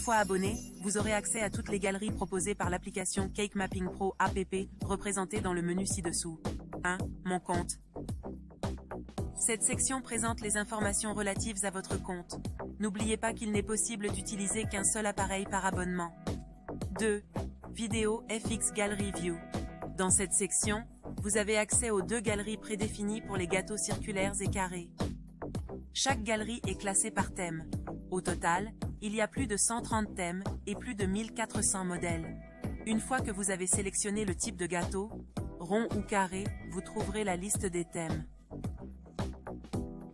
fois abonné, vous aurez accès à toutes les galeries proposées par l'application Cake Mapping Pro app, représentées dans le menu ci-dessous. 1. Mon compte. Cette section présente les informations relatives à votre compte. N'oubliez pas qu'il n'est possible d'utiliser qu'un seul appareil par abonnement. 2. Vidéo FX Gallery View. Dans cette section, vous avez accès aux 2 galeries prédéfinies pour les gâteaux circulaires et carrés. Chaque galerie est classée par thème. Au total, il y a plus de 130 thèmes et plus de 1400 modèles. Une fois que vous avez sélectionné le type de gâteau, rond ou carré, vous trouverez la liste des thèmes.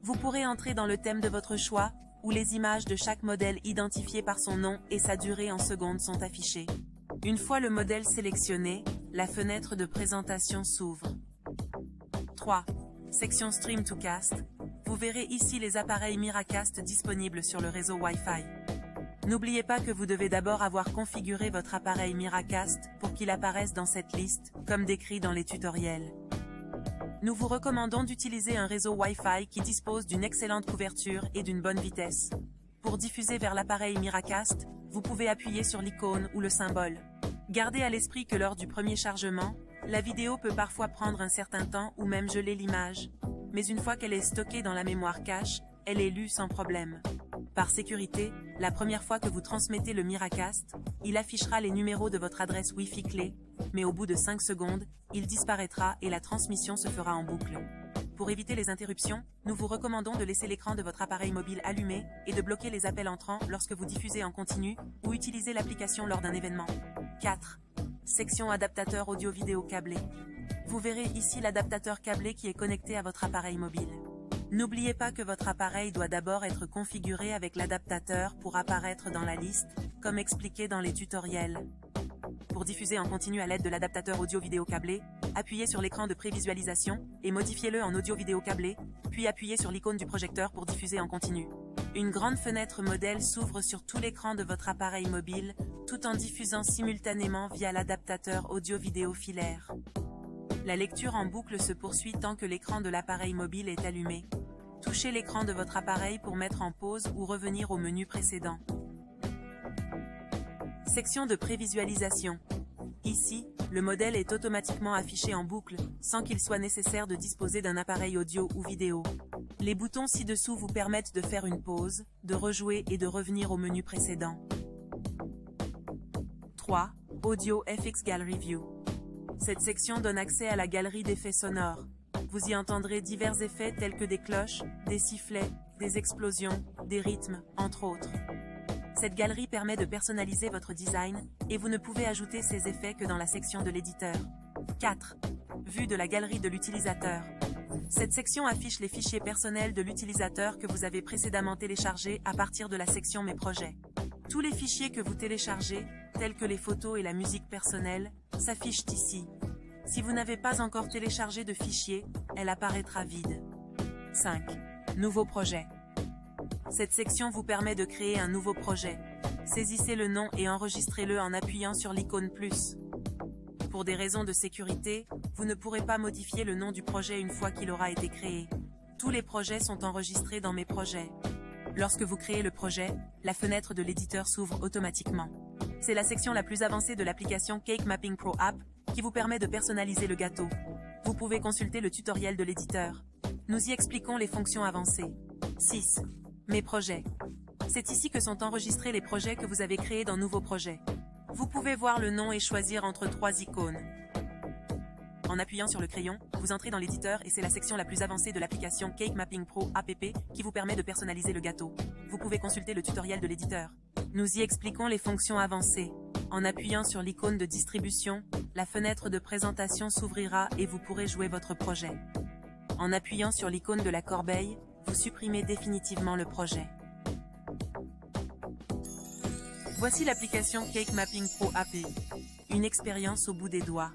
Vous pourrez entrer dans le thème de votre choix, où les images de chaque modèle identifiées par son nom et sa durée en secondes sont affichées. Une fois le modèle sélectionné, la fenêtre de présentation s'ouvre. 3. Section Stream to Cast. Vous verrez ici les appareils Miracast disponibles sur le réseau Wi-Fi. N'oubliez pas que vous devez d'abord avoir configuré votre appareil Miracast pour qu'il apparaisse dans cette liste, comme décrit dans les tutoriels. Nous vous recommandons d'utiliser un réseau Wi-Fi qui dispose d'une excellente couverture et d'une bonne vitesse. Pour diffuser vers l'appareil Miracast, vous pouvez appuyer sur l'icône ou le symbole. Gardez à l'esprit que lors du premier chargement, la vidéo peut parfois prendre un certain temps ou même geler l'image. Mais une fois qu'elle est stockée dans la mémoire cache, elle est lue sans problème. Par sécurité, la première fois que vous transmettez le Miracast, il affichera les numéros de votre adresse Wi-Fi clé, mais au bout de 5 secondes, il disparaîtra et la transmission se fera en boucle. Pour éviter les interruptions, nous vous recommandons de laisser l'écran de votre appareil mobile allumé et de bloquer les appels entrants lorsque vous diffusez en continu ou utilisez l'application lors d'un événement. 4. Section adaptateur audio-vidéo câblé. Vous verrez ici l'adaptateur câblé qui est connecté à votre appareil mobile. N'oubliez pas que votre appareil doit d'abord être configuré avec l'adaptateur pour apparaître dans la liste, comme expliqué dans les tutoriels. Pour diffuser en continu à l'aide de l'adaptateur audio-vidéo câblé, appuyez sur l'écran de prévisualisation et modifiez-le en audio-vidéo câblé, puis appuyez sur l'icône du projecteur pour diffuser en continu. Une grande fenêtre modèle s'ouvre sur tout l'écran de votre appareil mobile, tout en diffusant simultanément via l'adaptateur audio-vidéo filaire. La lecture en boucle se poursuit tant que l'écran de l'appareil mobile est allumé. Touchez l'écran de votre appareil pour mettre en pause ou revenir au menu précédent. Section de prévisualisation. Ici, le modèle est automatiquement affiché en boucle, sans qu'il soit nécessaire de disposer d'un appareil audio ou vidéo. Les boutons ci-dessous vous permettent de faire une pause, de rejouer et de revenir au menu précédent. 3. Audio FX Gallery View. Cette section donne accès à la galerie d'effets sonores. Vous y entendrez divers effets tels que des cloches, des sifflets, des explosions, des rythmes, entre autres. Cette galerie permet de personnaliser votre design, et vous ne pouvez ajouter ces effets que dans la section de l'éditeur. 4. Vue de la galerie de l'utilisateur. Cette section affiche les fichiers personnels de l'utilisateur que vous avez précédemment téléchargés à partir de la section Mes projets. Tous les fichiers que vous téléchargez, tels que les photos et la musique personnelle, s'affichent ici. Si vous n'avez pas encore téléchargé de fichier, elle apparaîtra vide. 5. Nouveau projet. Cette section vous permet de créer un nouveau projet. Saisissez le nom et enregistrez-le en appuyant sur l'icône plus. Pour des raisons de sécurité, vous ne pourrez pas modifier le nom du projet une fois qu'il aura été créé. Tous les projets sont enregistrés dans Mes projets. Lorsque vous créez le projet, la fenêtre de l'éditeur s'ouvre automatiquement. C'est la section la plus avancée de l'application Cake Mapping Pro app, qui vous permet de personnaliser le gâteau. Vous pouvez consulter le tutoriel de l'éditeur. Nous y expliquons les fonctions avancées. 6. Mes projets. C'est ici que sont enregistrés les projets que vous avez créés dans Nouveaux projets. Vous pouvez voir le nom et choisir entre 3 icônes. En appuyant sur le crayon, vous entrez dans l'éditeur et c'est la section la plus avancée de l'application Cake Mapping Pro app qui vous permet de personnaliser le gâteau. Vous pouvez consulter le tutoriel de l'éditeur. Nous y expliquons les fonctions avancées. En appuyant sur l'icône de distribution, la fenêtre de présentation s'ouvrira et vous pourrez jouer votre projet. En appuyant sur l'icône de la corbeille, vous supprimez définitivement le projet. Voici l'application Cake Mapping Pro app. Une expérience au bout des doigts.